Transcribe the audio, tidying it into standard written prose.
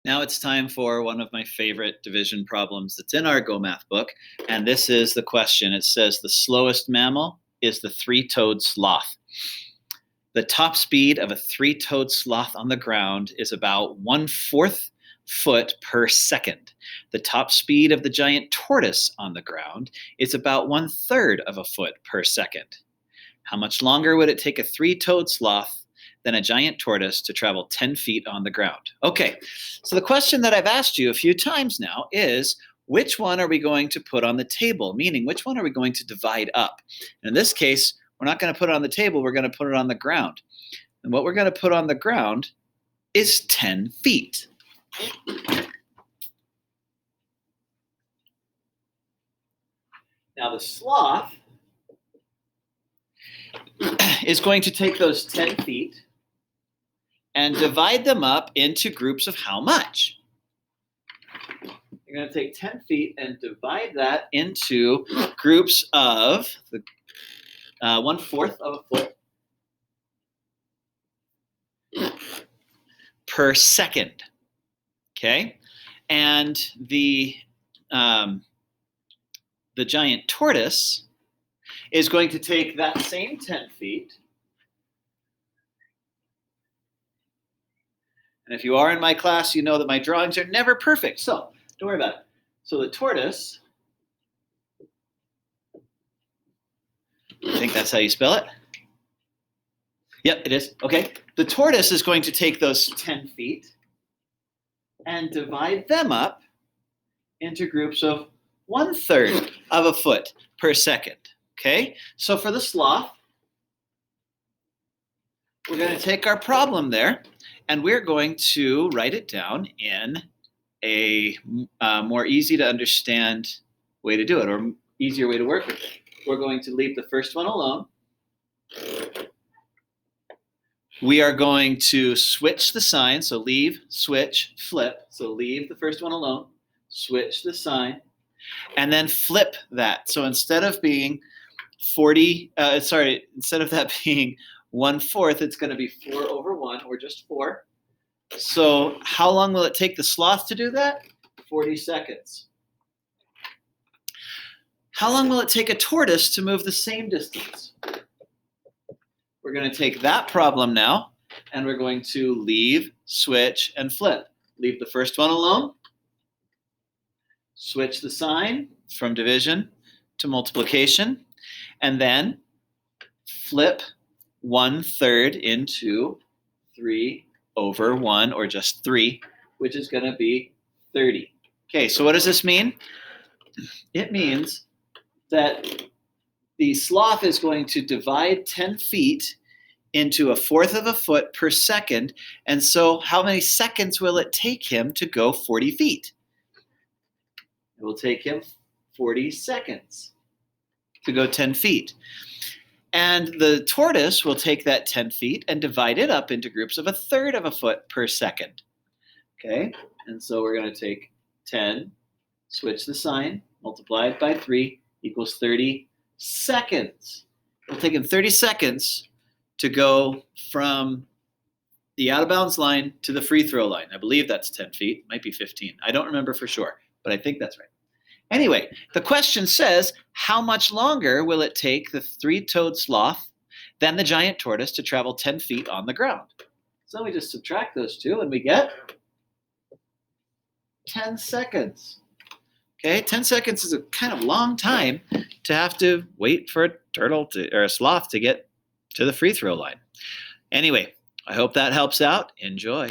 Now it's time for one of my favorite division problems that's in our Go Math book. And this is the question. It says the slowest mammal is the three-toed sloth. The top speed of a three-toed sloth on the ground is about 1/4 foot per second. The top speed of the giant tortoise on the ground is about 1/3 of a foot per second. How much longer would it take a three-toed sloth than a giant tortoise to travel 10 feet on the ground? Okay, so the question that I've asked you a few times now is, which one are we going to put on the table? Meaning, which one are we going to divide up? And in this case, we're not going to put it on the table, we're going to put it on the ground. And what we're going to put on the ground is 10 feet. Now the sloth is going to take those 10 feet and divide them up into groups of how much? You're going to take 10 feet and divide that into groups of 1/4 of a foot per second. Okay? And the giant tortoise is going to take that same 10 feet. And if you are in my class, you know that my drawings are never perfect. So don't worry about it. So the tortoise, I think that's how you spell it. Yep, it is. Okay. The tortoise is going to take those 10 feet and divide them up into groups of 1/3 of a foot per second. Okay, so for the sloth, we're going to take our problem there and we're going to write it down in a more easy to understand way to do it, or easier way to work with it. We're going to leave the first one alone. We are going to switch the sign, so leave, switch, flip. So leave the first one alone, switch the sign, and then flip that. So instead of being instead of that being 1/4, it's going to be 4/1, or just 4. So how long will it take the sloth to do that? 40 seconds. How long will it take a tortoise to move the same distance? We're going to take that problem now, and we're going to leave, switch, and flip. Leave the first one alone. Switch the sign from division to multiplication. And then flip 1/3 into 3/1, or just 3, which is going to be 30. Okay, so what does this mean? It means that the sloth is going to divide 10 feet into 1/4 of a foot per second. And so how many seconds will it take him to go 40 feet? It will take him 40 seconds to go 10 feet. And the tortoise will take that 10 feet and divide it up into groups of 1/3 of a foot per second. Okay, and so we're going to take 10, switch the sign, multiply it by 3 equals 30 seconds. It'll take him 30 seconds to go from the out of bounds line to the free throw line. I believe that's 10 feet, it might be 15. I don't remember for sure, but I think that's right. Anyway, the question says, how much longer will it take the three-toed sloth than the giant tortoise to travel 10 feet on the ground? So we just subtract those two and we get 10 seconds. Okay, 10 seconds is a kind of long time to have to wait for a sloth to get to the free throw line. Anyway, I hope that helps out. Enjoy.